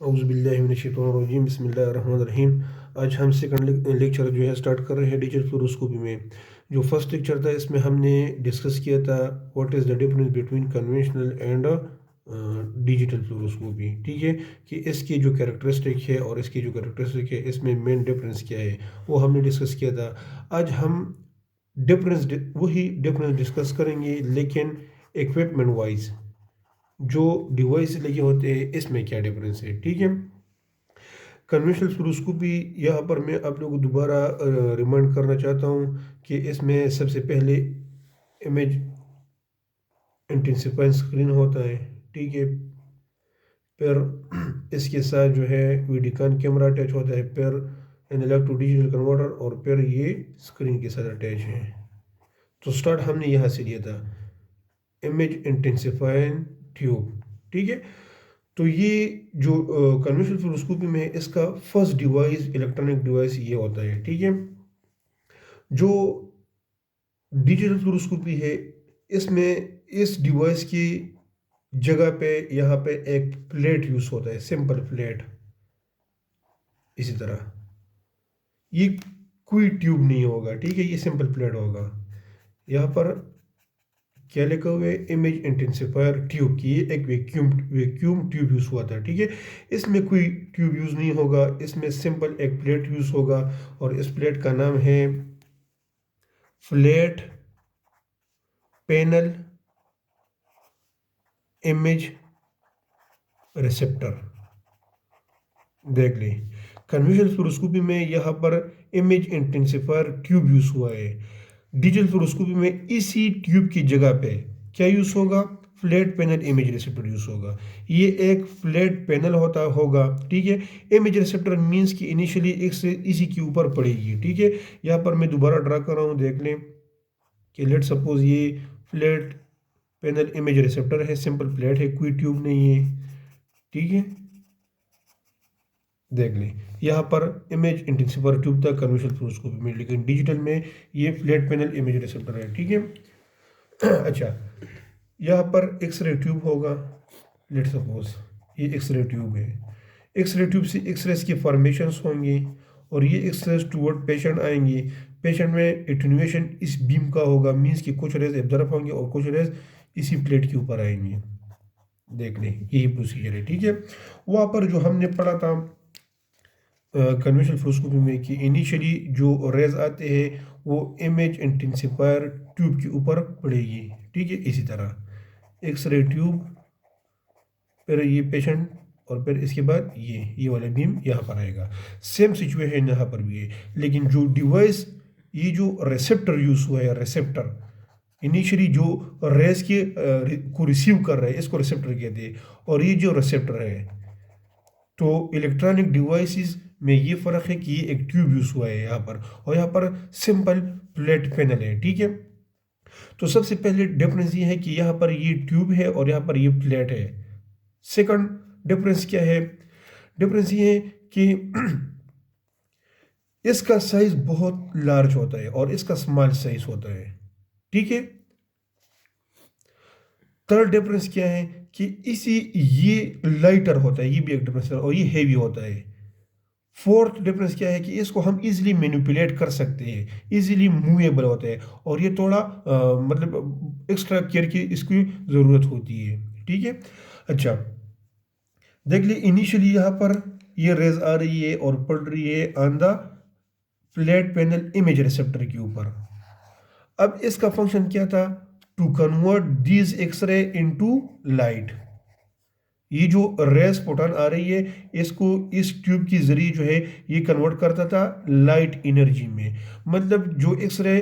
औज़ुबिल्लाहिमिनश्शैतानिर्रजीम बिस्मिल्लाहिर्रहमानिर्रहीम। आज हम सेकंड लेक्चर जो है स्टार्ट कर रहे हैं डिजिटल फ्लोरोस्कोपी में। जो फर्स्ट लेक्चर था इसमें हमने डिस्कस किया था what is the difference between conventional and digital fluoroscopy. ठीक है, कि इसकी जो कैरेक्टरिस्टिक है और इसकी जो कैरेक्टरिस्टिक है इसमें मेन डिफरेंस क्या है वो हमने डिस्कस किया था। आज हम वही डिफरेंस डिस्कस करेंगे, लेकिन इक्विपमेंट वाइज जो डिवाइस लगे होते हैं इसमें क्या डिफरेंस है। ठीक है, कन्वेंशनल फ्लूरोस्कोपी यहाँ पर मैं आप लोगों को दोबारा रिमाइंड करना चाहता हूँ कि इसमें सबसे पहले इमेज इंटेंसिफाइंग स्क्रीन होता है। ठीक है, फिर इसके साथ जो है वीडिकॉन कैमरा अटैच होता है, फिर एनालॉग टू डिजिटल कन्वर्टर, और फिर ये स्क्रीन के साथ अटैच है। तो स्टार्ट हमने यहाँ से लिया था, इमेज इंटेंसिफाइंग ट्यूब। ठीक है, तो ये जो कन्वेंशनल फ्लूरोस्कोपी में है इसका फर्स्ट डिवाइस इलेक्ट्रॉनिक डिवाइस ये होता है। ठीक है, जो डिजिटल फ्लूरोस्कोपी है इसमें इस डिवाइस की जगह पे यहाँ पे एक प्लेट यूज होता है, सिंपल प्लेट। इसी तरह ये कोई ट्यूब नहीं होगा। ठीक है, ये सिंपल प्लेट होगा। यहाँ पर क्या लिखा हुआ है, इमेज इंटेंसिफायर ट्यूब की, ये एक वैक्यूम ट्यूब यूज़ हुआ था। ठीक है, इसमें कोई ट्यूब यूज़ नहीं होगा, इसमें सिंपल एक प्लेट यूज़ होगा, और इस प्लेट का नाम है फ्लैट पैनल इमेज रिसेप्टर। देख लें, कन्वेंशनल फ्लोरोस्कोपी में यहाँ पर इमेज इंटेंसिफायर ट्यूब यूज़ हुआ है। डिजिटल फ्लोरोस्कोपी में इसी ट्यूब की जगह पे क्या यूज़ होगा, flat panel image receptor use होगा। ये एक फ्लैट पैनल होगा। ठीक है, इमेज रिसेप्टर मींस कि इनिशियली एक से इसी के ऊपर पड़ेगी। ठीक है, यहाँ पर मैं दोबारा ड्रा कर रहा हूँ, देख लें कि लेट सपोज ये फ्लैट पैनल इमेज रिसेप्टर है, सिंपल प्लेट है, कोई ट्यूब नहीं है। ठीक है, देख लें यहाँ पर इमेज इंटेंसिफायर ट्यूब था कन्वेंशनल फ्लोरोस्कोपी में, लेकिन डिजिटल में ये फ्लैट पैनल इमेज रिसेप्टर है। ठीक है, अच्छा, यहाँ पर एक्सरे ट्यूब होगा। लेट सपोज ये एक्सरे ट्यूब है, एक्सरे ट्यूब से एक्सरेज की फॉर्मेशंस होंगी, और ये एक्सरेज टूवर्ड पेशेंट आएंगी। पेशेंट में एटेन्यूएशन इस बीम का होगा, मीन्स कि कुछ रेज एब्जॉर्ब होंगे और कुछ रेज इसी प्लेट के ऊपर आएंगी। देख लें यही प्रोसीजर है। ठीक है, वहाँ पर जो हमने पढ़ा था कन्वेंशनल फ्लोरोस्कोपी में कि इनिशियली जो रेज आते हैं वो इमेज इंटेंसिफायर ट्यूब के ऊपर पड़ेगी। ठीक है, इसी तरह एक्सरे ट्यूब, फिर ये पेशेंट, और फिर इसके बाद ये वाला बीम यहाँ पर आएगा। सेम सिचुएशन यहाँ पर भी है, लेकिन जो डिवाइस ये जो रिसेप्टर यूज हुआ है, रिसेप्टर इनिशियली जो रेस के को रिसीव कर रहे हैं इसको रिसेप्टर कहते हैं, और ये जो रिसेप्टर है, तो इलेक्ट्रॉनिक डिवाइसेस में ये फ़र्क है कि ये एक ट्यूब यूज़ हुआ है यहाँ पर, और यहाँ पर सिंपल प्लेट पैनल है। ठीक है, तो सबसे पहले डिफरेंस ये है कि यहाँ पर ये ट्यूब है और यहाँ पर ये प्लेट है। सेकंड डिफरेंस क्या है, डिफरेंस ये है कि इसका साइज बहुत लार्ज होता है और इसका स्मॉल साइज होता है। ठीक है, थर्ड डिफरेंस क्या है कि ये लाइटर होता है, ये भी एक डिफरेंस है, और ये हेवी होता है। फोर्थ डिफरेंस क्या है कि इसको हम इजीली मैनिपुलेट कर सकते हैं, इजीली मूवेबल होता है, और ये थोड़ा मतलब एक्स्ट्रा केयर की इसकी ज़रूरत होती है। ठीक है, अच्छा, देख ली इनिशियली यहाँ पर ये रेज आ रही है और पड़ रही है on the flat panel image receptor के ऊपर। अब इसका फंक्शन क्या था, to convert these X-ray into light. ये जो रेस फोटोन आ रही है इसको इस ट्यूब की जरिए जो है ये कन्वर्ट करता था लाइट एनर्जी में। मतलब जो एक्सरे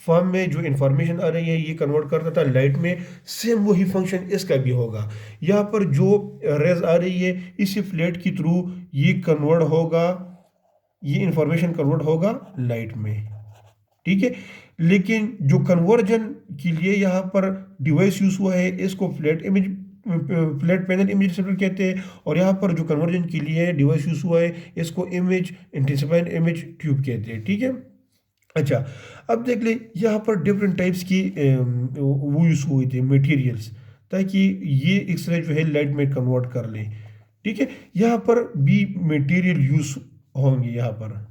फॉर्म में जो इंफॉर्मेशन आ रही है ये कन्वर्ट करता था लाइट में। सेम वही फंक्शन इसका भी होगा। यहाँ पर जो रेज आ रही है इसी फ्लैट के थ्रू ये कन्वर्ट होगा, ये इंफॉर्मेशन कन्वर्ट होगा लाइट में। ठीक है, लेकिन जो कन्वर्जन के लिए यहाँ पर डिवाइस यूज हुआ है इसको फ्लैट पैनल इमेज रिसेप्टर कहते हैं, और यहाँ पर जो कन्वर्जन के लिए डिवाइस यूज हुआ है इसको इमेज इंटेंसिफाइड इमेज ट्यूब कहते हैं। ठीक है, अच्छा, अब देख ले यहाँ पर डिफरेंट टाइप्स की वो यूज हुए थे मटेरियल्स, ताकि ये एक्सरे जो है लाइट में कन्वर्ट कर ले। ठीक है। यहाँ पर भी मटेरियल यूज होंगे, यहाँ पर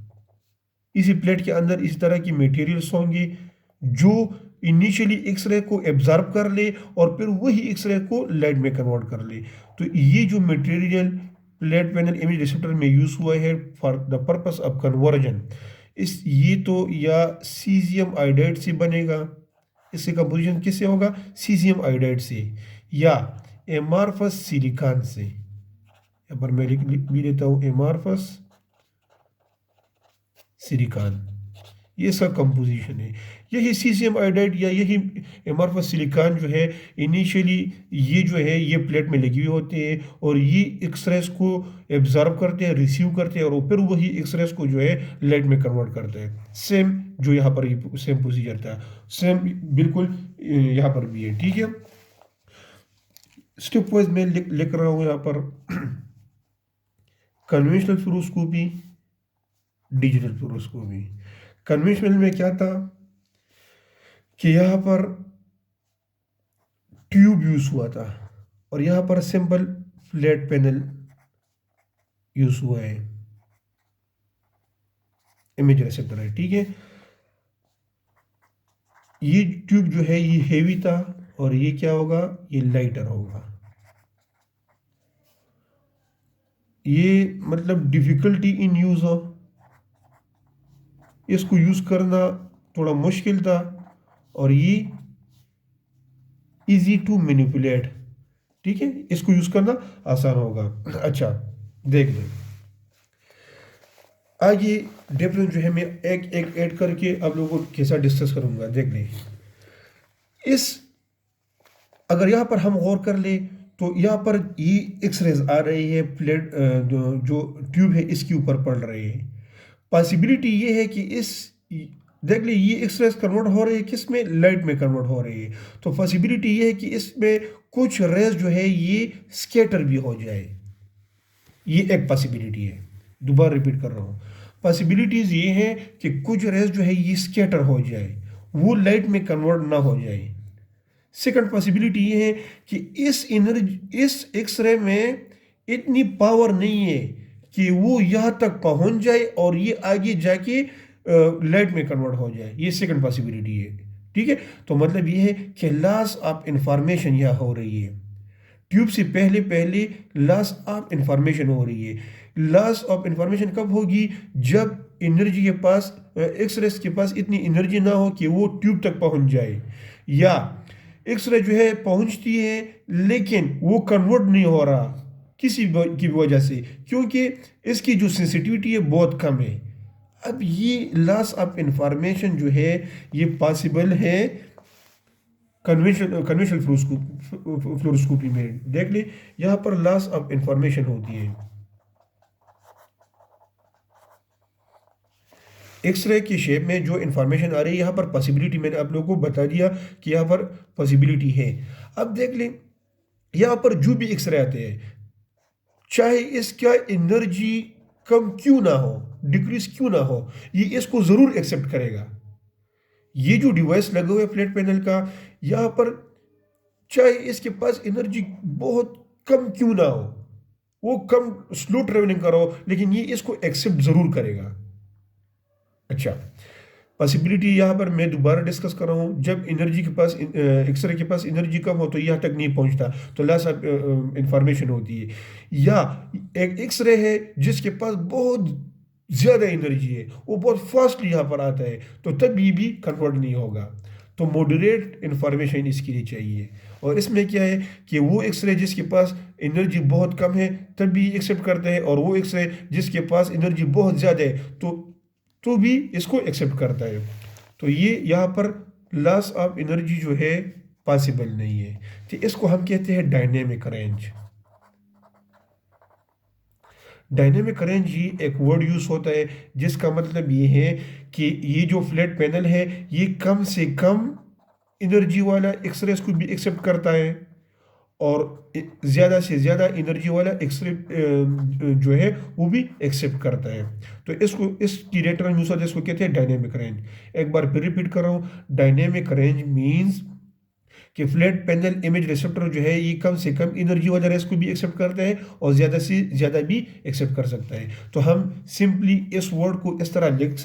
इसी प्लेट के अंदर इस तरह की मटेरियल्स होंगे जो इनिशियली एक्सरे को एब्जॉर्ब कर ले और फिर वही एक्सरे को लाइट में कन्वर्ट कर ले। तो ये जो material plate panel image receptor में यूज हुआ है for the purpose of conversion, इस ये तो या सीजियम आयोडाइड से बनेगा, इससे कंपोजिशन किससे होगा, सीजियम आयोडाइड से, या एमार्फस सिलिकॉन से। यहाँ पर मैं भी लेता हूँ एमार्फस सिलिकॉन, ये इसका कंपोजिशन है। यही सीजियम आयोडाइड या यही एमार्फस सिलिकॉन जो है इनिशियली ये जो है ये प्लेट में लगी हुई होती है और ये एक्सरेस को एब्जॉर्ब करते हैं, रिसीव करते हैं और फिर वही एक्सरेस को जो है लाइट में कन्वर्ट करते हैं। सेम जो यहाँ पर सेम प्रोसीजर था, सेम बिल्कुल यहाँ पर भी है, ठीक है। स्टेप वाइज मैं लिख रहा हूँ यहाँ पर conventional fluoroscopy, digital fluoroscopy. Conventional में क्या था कि यहाँ पर ट्यूब यूज हुआ था और यहाँ पर सिंपल फ्लैट पैनल यूज हुआ है, इमेज रिसेप्टर है, ठीक है। ये ट्यूब जो है ये हेवी था और ये क्या होगा, ये लाइटर होगा। ये मतलब डिफिकल्टी इन यूज हो, इसको यूज करना थोड़ा मुश्किल था और ये इजी टू मैनिपुलेट, ठीक है, इसको यूज करना आसान होगा। अच्छा देख लें आगे डिफरेंस जो है मैं एक एक ऐड करके आप लोगों के साथ डिस्कस करूंगा। देख लें इस, अगर यहाँ पर हम गौर कर ले तो यहाँ पर ये एक्सरेज आ रही है, प्लेट जो ट्यूब है इसके ऊपर पड़ रही है। पॉसिबिलिटी ये है कि इस, देख ले ये एक्सरेज कन्वर्ट हो रही है किस में, लाइट में कन्वर्ट हो रही है। तो पॉसिबिलिटी ये है कि इसमें कुछ रेज जो है ये स्कैटर भी हो जाए, ये एक पॉसिबिलिटी है। दोबारा रिपीट कर रहा हूँ, पॉसिबिलिटीज ये हैं कि कुछ रेज जो है ये स्कैटर हो जाए, वो लाइट में कन्वर्ट ना हो जाए। सेकंड पॉसिबिलिटी ये है कि इस एनर्जी, इस एक्सरे में इतनी पावर नहीं है कि वो यहाँ तक पहुंच जाए और ये आगे जाके लाइट में कन्वर्ट हो जाए। ये सेकंड पॉसिबिलिटी है, ठीक है। तो मतलब ये है कि लॉस ऑफ इंफॉर्मेशन यहाँ हो रही है, ट्यूब से पहले पहले लॉस ऑफ इंफॉर्मेशन हो रही है। लॉस ऑफ इंफॉर्मेशन कब होगी, जब एनर्जी के पास, एक्सरे के पास इतनी एनर्जी ना हो कि वो ट्यूब तक पहुंच जाए, या एक्सरे जो है पहुंचती है लेकिन वो कन्वर्ट नहीं हो रहा किसी की वजह से, क्योंकि इसकी जो सेंसिटिविटी है बहुत कम है। अब ये लॉस ऑफ इंफॉर्मेशन जो है ये पॉसिबल है कन्वेंशनल फ्लोरोस्कोपी में। देख ले यहाँ पर लॉस ऑफ इंफॉर्मेशन होती है। एक्सरे की शेप में जो इंफॉर्मेशन आ रही है यहाँ पर पॉसिबिलिटी मैंने आप लोगों को बता दिया कि यहाँ पर पॉसिबिलिटी है। अब देख लें यहाँ पर जो भी एक्सरे आते हैं चाहे इसका एनर्जी कम क्यों ना हो, डिक्रीज क्यों ना हो, ये इसको जरूर एक्सेप्ट करेगा। ये जो डिवाइस लगा हुआ है फ्लैट पैनल का, यहाँ पर चाहे इसके पास एनर्जी बहुत कम क्यों ना हो, वो कम स्लो ट्रेवलिंग करो, लेकिन ये इसको एक्सेप्ट जरूर करेगा। अच्छा पॉसिबिलिटी यहाँ पर मैं दोबारा डिस्कस कर रहा हूँ, जब एनर्जी के पास, एक्सरे के पास एनर्जी कम हो तो यहाँ तक नहीं पहुँचता, तो लॉस ऑफ इंफॉर्मेशन होती है। या एक एक्सरे है जिसके पास बहुत ज़्यादा एनर्जी है, वो बहुत फास्टली यहाँ पर आता है, तो तब ये भी कन्वर्ट नहीं होगा। तो मॉडरेट इंफॉर्मेशन इसके लिए चाहिए। और इसमें क्या है कि वो एक्सरे जिसके पास एनर्जी बहुत कम है तब भी एक्सेप्ट करते हैं, और वो एक्सरे जिसके पास एनर्जी बहुत ज़्यादा है तो भी इसको एक्सेप्ट करता है। तो ये यहाँ पर लॉस ऑफ एनर्जी जो है पॉसिबल नहीं है, तो इसको हम कहते हैं डायनेमिक रेंज। डायनेमिक रेंज ही एक वर्ड यूज होता है जिसका मतलब ये है कि ये जो फ्लैट पैनल है ये कम से कम एनर्जी वाला एक्सरेस को भी एक्सेप्ट करता है और ज़्यादा से ज़्यादा एनर्जी वाला एक्सरे जो है वो भी एक्सेप्ट करता है। तो इसको, इसकी रेट यूज होता है, इसको कहते हैं डायनेमिक रेंज। एक बार फिर रिपीट कर रहा हूँ, डायनेमिक रेंज मीन्स कि फ्लैट पैनल इमेज रिसेप्टर जो है ये कम से कम एनर्जी वाले रेस को भी एक्सेप्ट करता है और ज़्यादा से ज़्यादा भी एक्सेप्ट कर सकता है। तो हम सिंपली इस वर्ड को इस तरह लिख सकते